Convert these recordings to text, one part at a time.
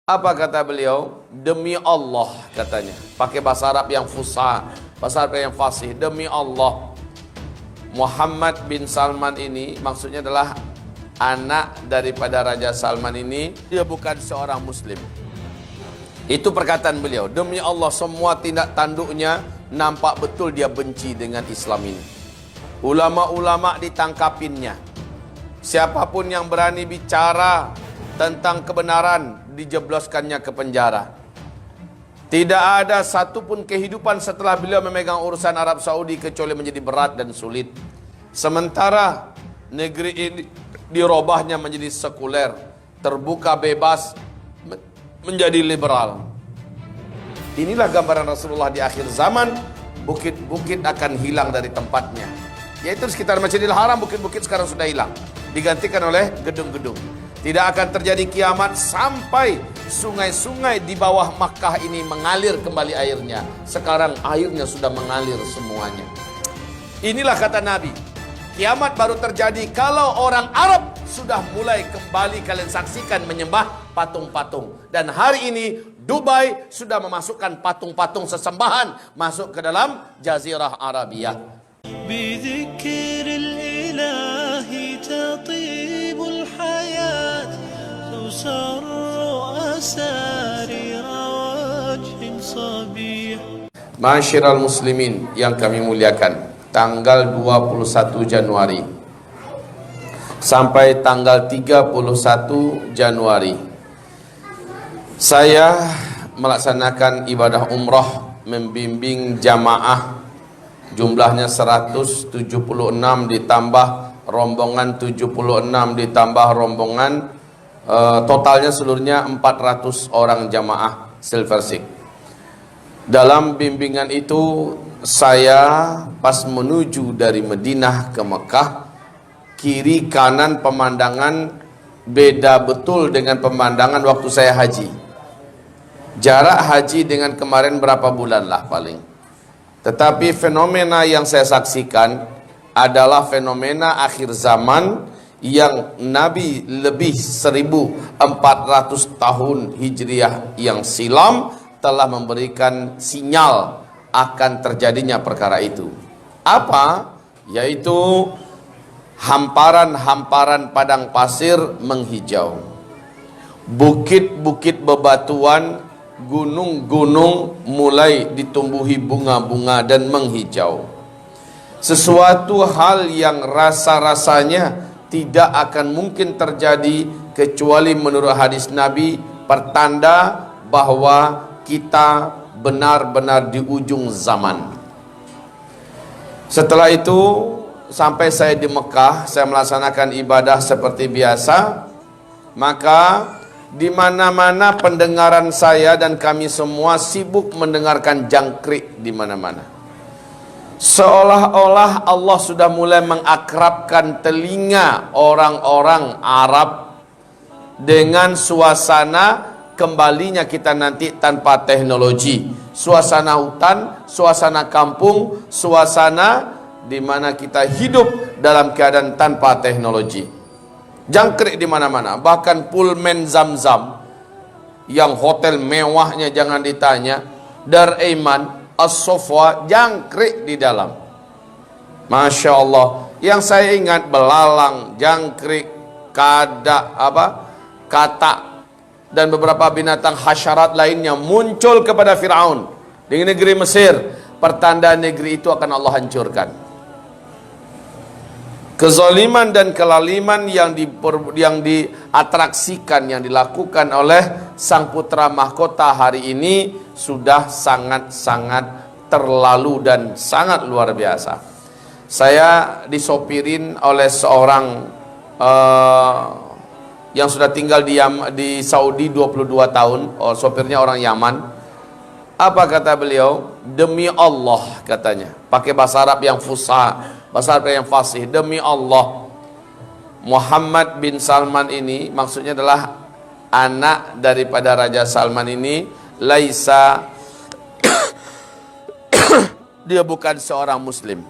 Apa kata beliau? Demi Allah katanya. Pakai bahasa Arab yang fusha, bahasa Arab yang fasih. Demi Allah, Muhammad bin Salman ini maksudnya adalah anak daripada Raja Salman ini. Dia bukan seorang muslim. Itu perkataan beliau. Demi Allah, semua tindak tanduknya nampak betul dia benci dengan Islam ini. Ulama-ulama ditangkapinnya. Siapapun yang berani bicara tentang kebenaran dijebloskannya ke penjara. Tidak ada satupun kehidupan setelah beliau memegang urusan Arab Saudi kecuali menjadi berat dan sulit. Sementara negeri ini dirubahnya menjadi sekuler, terbuka bebas, menjadi liberal. Inilah gambaran Rasulullah di akhir zaman. Bukit-bukit akan hilang dari tempatnya, yaitu sekitar Masjidil Haram. Bukit-bukit sekarang sudah hilang, digantikan oleh gedung-gedung. Tidak akan terjadi kiamat sampai sungai-sungai di bawah Makkah ini mengalir kembali airnya. Sekarang airnya sudah mengalir semuanya. Inilah kata Nabi, kiamat baru terjadi kalau orang Arab sudah mulai kembali kalian saksikan menyembah patung-patung. Dan hari ini Dubai sudah memasukkan patung-patung sesembahan masuk ke dalam Jazirah Arabia. بذكر الإله تطيب الحياة تسر أسارير وجه صبيح. Masyiral muslimin yang kami muliakan, tanggal 21 Januari sampai tanggal 31 Januari saya melaksanakan ibadah umrah, membimbing jamaah. Jumlahnya 176 ditambah rombongan 76 ditambah rombongan, totalnya seluruhnya 400 orang jamaah Silver Seek. Dalam bimbingan itu saya pas menuju dari Madinah ke Mekah, kiri kanan pemandangan beda betul dengan pemandangan waktu saya haji. Jarak haji dengan kemarin berapa bulan lah paling. Tetapi fenomena yang saya saksikan adalah fenomena akhir zaman yang Nabi lebih 1400 tahun Hijriah yang silam telah memberikan sinyal akan terjadinya perkara itu. Apa? Yaitu hamparan-hamparan padang pasir menghijau, bukit-bukit bebatuan, gunung-gunung mulai ditumbuhi bunga-bunga dan menghijau. Sesuatu hal yang rasa-rasanya tidak akan mungkin terjadi kecuali menurut hadis Nabi, pertanda bahwa kita benar-benar di ujung zaman. Setelah itu sampai saya di Mekah, saya melaksanakan ibadah seperti biasa. Maka di mana-mana pendengaran saya dan kami semua sibuk mendengarkan jangkrik di mana-mana. Seolah-olah Allah sudah mulai mengakrabkan telinga orang-orang Arab dengan suasana kembalinya kita nanti tanpa teknologi. Suasana hutan, suasana kampung, suasana di mana kita hidup dalam keadaan tanpa teknologi. Jangkrik di mana-mana, bahkan Pullman Zamzam yang hotel mewahnya jangan ditanya, Dar Aiman, As-Sofwa, jangkrik di dalam. Masya Allah. Yang saya ingat belalang, jangkrik, katak dan beberapa binatang hasyarat lainnya muncul kepada Fir'aun di negeri Mesir. Pertanda negeri itu akan Allah hancurkan. Kezaliman dan kelaliman yang diatraksikan, yang dilakukan oleh sang putra mahkota hari ini sudah sangat-sangat terlalu dan sangat luar biasa. Saya disopirin oleh seorang yang sudah tinggal di Saudi 22 tahun, sopirnya orang Yaman. Apa kata beliau? Demi Allah katanya, pakai bahasa Arab yang fusha, bahasa Arab yang fasih. Demi Allah, Muhammad bin Salman ini maksudnya adalah anak daripada Raja Salman ini. Laisa dia bukan seorang muslim.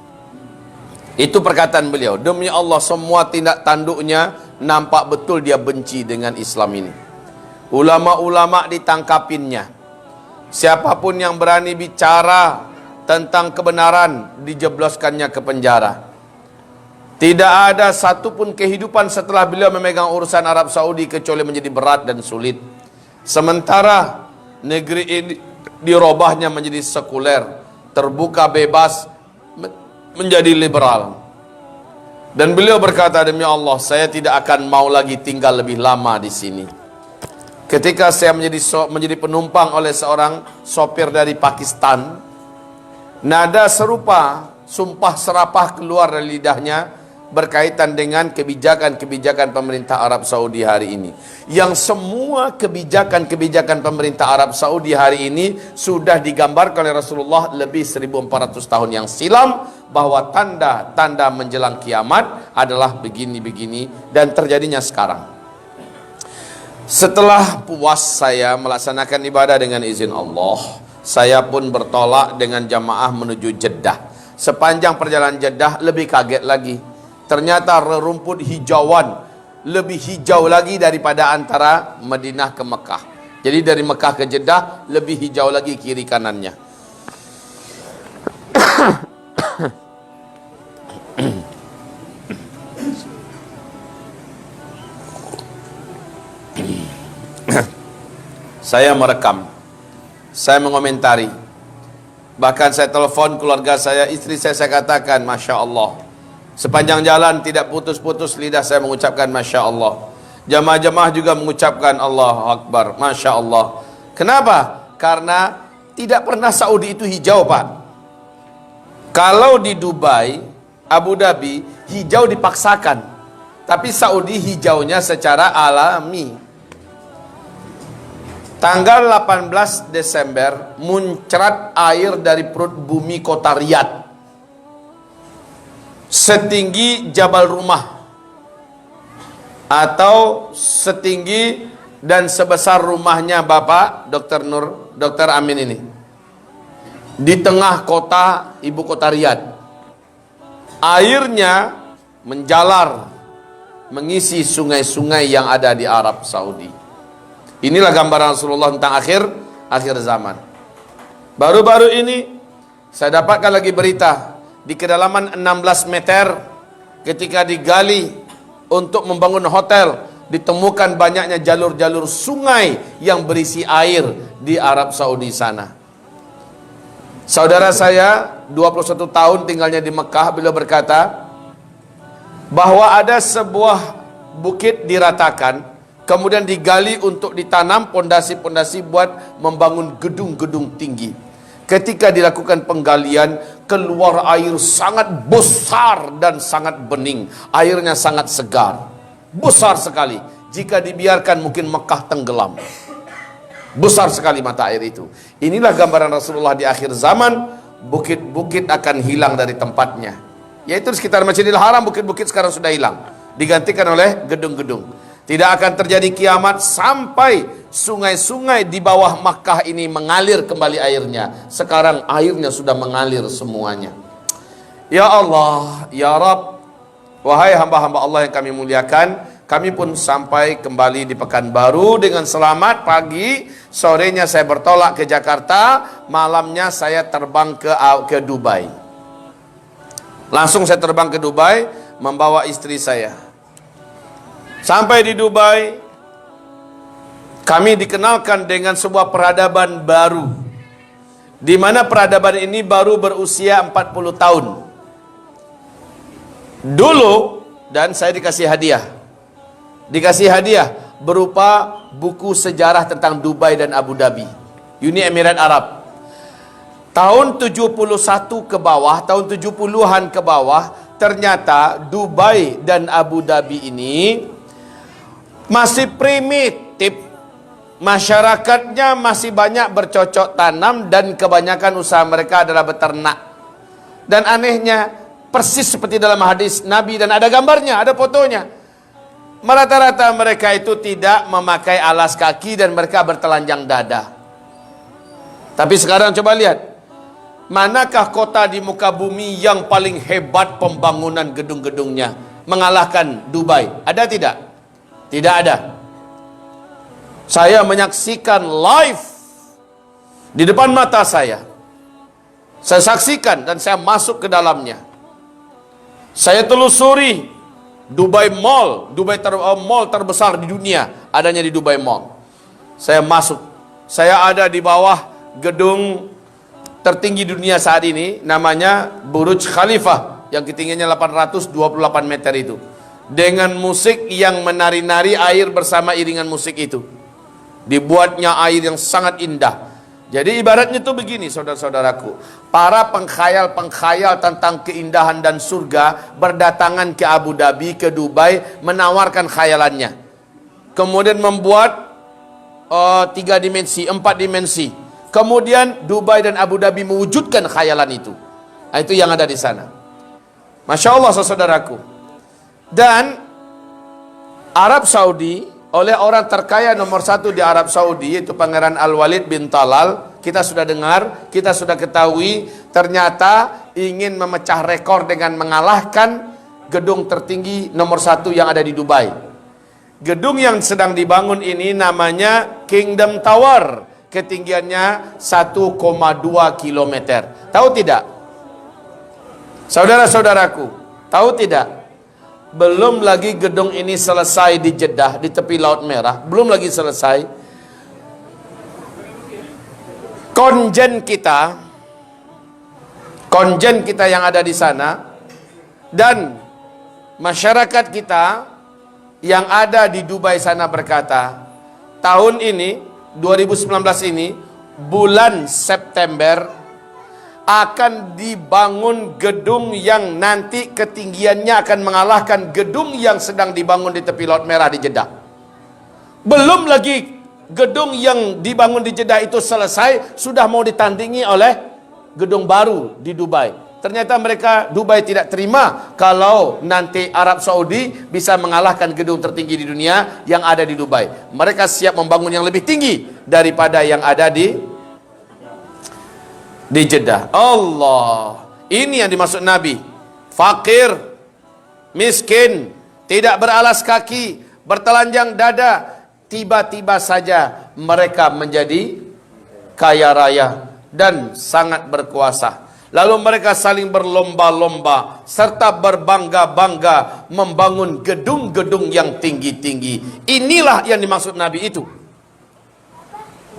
Itu perkataan beliau. Demi Allah, semua tindak tanduknya nampak betul dia benci dengan Islam ini. ulama-ulama ditangkapinnya. Siapapun yang berani bicara tentang kebenaran dijebloskannya ke penjara. Tidak ada satupun kehidupan setelah beliau memegang urusan Arab Saudi kecuali menjadi berat dan sulit. Sementara negeri ini dirubahnya menjadi sekuler, terbuka, bebas, menjadi liberal. Dan beliau berkata, demi Allah, saya tidak akan mau lagi tinggal lebih lama di sini. Ketika saya menjadi penumpang oleh seorang sopir dari Pakistan, nada serupa, sumpah serapah keluar dari lidahnya berkaitan dengan kebijakan-kebijakan pemerintah Arab Saudi hari ini. Yang semua kebijakan-kebijakan pemerintah Arab Saudi hari ini sudah digambarkan oleh Rasulullah lebih 1400 tahun yang silam, bahwa tanda-tanda menjelang kiamat adalah begini-begini, dan terjadinya sekarang. Setelah puas saya melaksanakan ibadah dengan izin Allah, saya pun bertolak dengan jamaah menuju Jeddah. Sepanjang perjalanan Jeddah lebih kaget lagi. Ternyata rerumput hijauan lebih hijau lagi daripada antara Madinah ke Mekah. Jadi dari Mekah ke Jeddah lebih hijau lagi kiri kanannya. Saya merekam, saya mengomentari, bahkan saya telepon keluarga saya, istri saya katakan, Masya Allah. Sepanjang jalan tidak putus-putus lidah saya mengucapkan Masya Allah. Jamaah-jamaah juga mengucapkan Allahu Akbar, Masya Allah. Kenapa? Karena tidak pernah Saudi itu hijau, Pak. Kalau di Dubai, Abu Dhabi, hijau dipaksakan. Tapi Saudi hijaunya secara alami. Tanggal 18 Desember muncrat air dari perut bumi kota Riyadh setinggi Jabal Rumah, atau setinggi dan sebesar rumahnya Bapak Dr. Amin ini, di tengah kota, ibu kota Riyadh. Airnya menjalar mengisi sungai-sungai yang ada di Arab Saudi. Inilah gambaran Rasulullah tentang akhir zaman. Baru-baru ini saya dapatkan lagi berita, di kedalaman 16 meter ketika digali untuk membangun hotel, ditemukan banyaknya jalur-jalur sungai yang berisi air di Arab Saudi sana. Saudara saya 21 tahun tinggalnya di Mekah, beliau berkata bahwa ada sebuah bukit diratakan, kemudian digali untuk ditanam pondasi-pondasi buat membangun gedung-gedung tinggi. Ketika dilakukan penggalian, keluar air sangat besar dan sangat bening. Airnya sangat segar, besar sekali. Jika dibiarkan mungkin Mekah tenggelam. Besar sekali mata air itu. Inilah gambaran Rasulullah di akhir zaman. Bukit-bukit akan hilang dari tempatnya. Yaitu di sekitar Masjidil Haram, bukit-bukit sekarang sudah hilang, digantikan oleh gedung-gedung. Tidak akan terjadi kiamat sampai sungai-sungai di bawah Makkah ini mengalir kembali airnya. Sekarang airnya sudah mengalir semuanya. Ya Allah, Ya Rabb, wahai hamba-hamba Allah yang kami muliakan, kami pun sampai kembali di Pekanbaru dengan selamat. Pagi, sorenya saya bertolak ke Jakarta, malamnya saya terbang ke Dubai. Langsung saya terbang ke Dubai membawa istri saya. Sampai di Dubai, kami dikenalkan dengan sebuah peradaban baru, di mana peradaban ini baru berusia 40 tahun. Dulu, dan saya dikasih hadiah berupa buku sejarah tentang Dubai dan Abu Dhabi, Uni Emirat Arab. Tahun 71 ke bawah, tahun 70-an ke bawah, ternyata Dubai dan Abu Dhabi ini masih primitif. Masyarakatnya masih banyak bercocok tanam dan kebanyakan usaha mereka adalah beternak. Dan anehnya, persis seperti dalam hadis Nabi, dan ada gambarnya, ada fotonya. Rata-rata mereka itu tidak memakai alas kaki dan mereka bertelanjang dada. Tapi sekarang coba lihat, manakah kota di muka bumi yang paling hebat pembangunan gedung-gedungnya mengalahkan Dubai? Ada tidak? Tidak ada. Saya menyaksikan live di depan mata saya. Saya saksikan dan saya masuk ke dalamnya. Saya telusuri Dubai Mall, mall terbesar di dunia, adanya di Dubai Mall. Saya masuk. Saya ada di bawah gedung tertinggi dunia saat ini, namanya Burj Khalifah, yang ketinggiannya 828 meter itu. Dengan musik yang menari-nari air bersama iringan musik itu. Dibuatnya air yang sangat indah. Jadi ibaratnya itu begini, saudara-saudaraku. Para pengkhayal-pengkhayal tentang keindahan dan surga berdatangan ke Abu Dhabi, ke Dubai, menawarkan khayalannya. Kemudian membuat 3 dimensi, 4 dimensi. Kemudian Dubai dan Abu Dhabi mewujudkan khayalan itu. Nah, itu yang ada di sana. Masya Allah, saudaraku. Dan Arab Saudi, oleh orang terkaya nomor 1 di Arab Saudi, yaitu Pangeran Al-Walid bin Talal, kita sudah dengar, kita sudah ketahui, ternyata ingin memecah rekor dengan mengalahkan gedung tertinggi nomor 1 yang ada di Dubai. Gedung yang sedang dibangun ini namanya Kingdom Tower, ketinggiannya 1,2 km. Tahu tidak? Saudara-saudaraku, tahu tidak? Belum lagi gedung ini selesai di Jeddah, di tepi Laut Merah. Belum lagi selesai. Konjen kita yang ada di sana, dan masyarakat kita yang ada di Dubai sana berkata, tahun ini, 2019 ini, bulan September, akan dibangun gedung yang nanti ketinggiannya akan mengalahkan gedung yang sedang dibangun di tepi Laut Merah di Jeddah. Belum lagi gedung yang dibangun di Jeddah itu selesai, sudah mau ditandingi oleh gedung baru di Dubai. Ternyata Dubai tidak terima kalau nanti Arab Saudi bisa mengalahkan gedung tertinggi di dunia yang ada di Dubai. Mereka siap membangun yang lebih tinggi daripada yang ada di Jeddah. Allah, ini yang dimaksud Nabi. Fakir, miskin, tidak beralas kaki, bertelanjang dada, tiba-tiba saja mereka menjadi kaya raya dan sangat berkuasa. Lalu mereka saling berlomba-lomba serta berbangga-bangga membangun gedung-gedung yang tinggi-tinggi. Inilah yang dimaksud Nabi itu.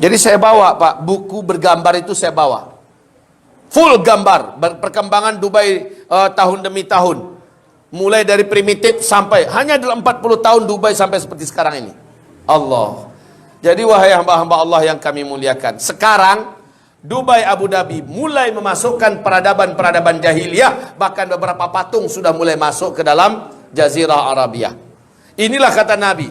Jadi saya bawa, Pak, buku bergambar itu saya bawa. Full gambar perkembangan Dubai tahun demi tahun. Mulai dari primitif sampai hanya dalam 40 tahun Dubai sampai seperti sekarang ini. Allah. Jadi wahai hamba-hamba Allah yang kami muliakan, sekarang Dubai Abu Dhabi mulai memasukkan peradaban-peradaban jahiliyah, bahkan beberapa patung sudah mulai masuk ke dalam Jazirah Arabia. Inilah kata Nabi,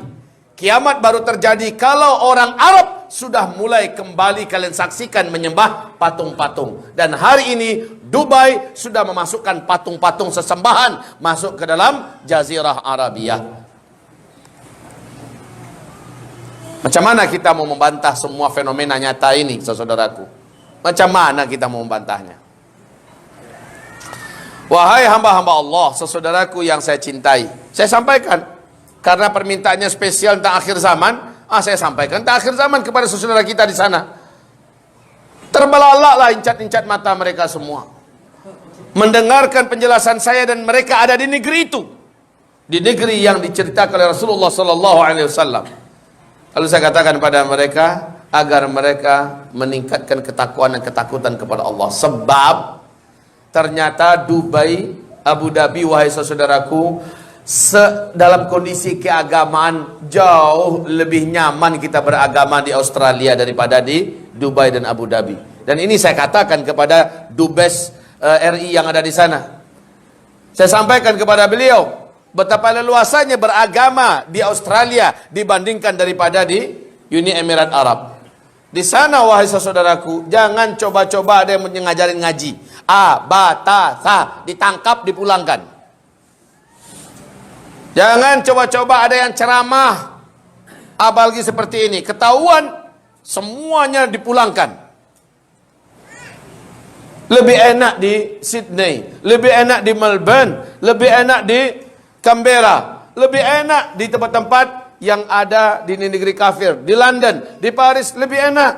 kiamat baru terjadi kalau orang Arab sudah mulai kembali kalian saksikan menyembah patung-patung. Dan hari ini Dubai sudah memasukkan patung-patung sesembahan masuk ke dalam Jazirah Arabia. Macam mana kita mau membantah semua fenomena nyata ini, saudaraku? Macam mana kita mau membantahnya? Wahai hamba-hamba Allah, saudaraku yang saya cintai, saya sampaikan karena permintaannya spesial tentang akhir zaman. Saya sampaikan tentang akhir zaman kepada saudara kita di sana. Terbelalaklah incat-incat mata mereka semua mendengarkan penjelasan saya, dan mereka ada di negeri itu, di negeri yang diceritakan oleh Rasulullah sallallahu alaihi wasallam. Lalu saya katakan pada mereka agar mereka meningkatkan ketakwaan dan ketakutan kepada Allah, sebab ternyata Dubai, Abu Dhabi, wahai saudaraku, dalam kondisi keagamaan jauh lebih nyaman kita beragama di Australia daripada di Dubai dan Abu Dhabi. Dan ini saya katakan kepada Dubes RI yang ada di sana. Saya sampaikan kepada beliau betapa leluasannya beragama di Australia dibandingkan daripada di Uni Emirat Arab. Di sana wahai saudaraku, jangan coba-coba ada yang ngajarin ngaji. Ditangkap, dipulangkan. Jangan coba-coba ada yang ceramah apalagi seperti ini, ketahuan semuanya dipulangkan. Lebih enak di Sydney, lebih enak di Melbourne, lebih enak di Canberra, lebih enak di tempat-tempat yang ada di negeri kafir, di London, di Paris lebih enak.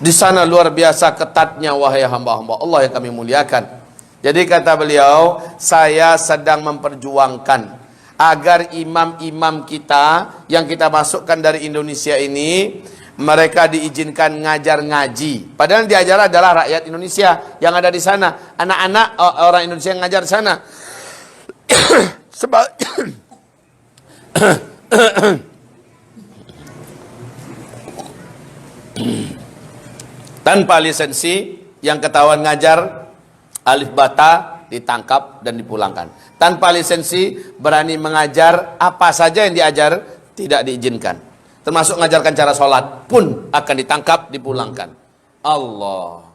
Di sana luar biasa ketatnya wahai hamba-hamba Allah yang kami muliakan. Jadi kata beliau, saya sedang memperjuangkan agar imam-imam kita yang kita masukkan dari Indonesia ini, mereka diizinkan ngajar ngaji. Padahal yang diajar adalah rakyat Indonesia yang ada di sana, anak-anak orang Indonesia yang ngajar di sana. Sebab tanpa lisensi, yang ketahuan ngajar alif bata ditangkap dan dipulangkan. Tanpa lisensi berani mengajar apa saja yang diajar tidak diizinkan. Termasuk mengajarkan cara sholat pun akan ditangkap, dipulangkan. Allah.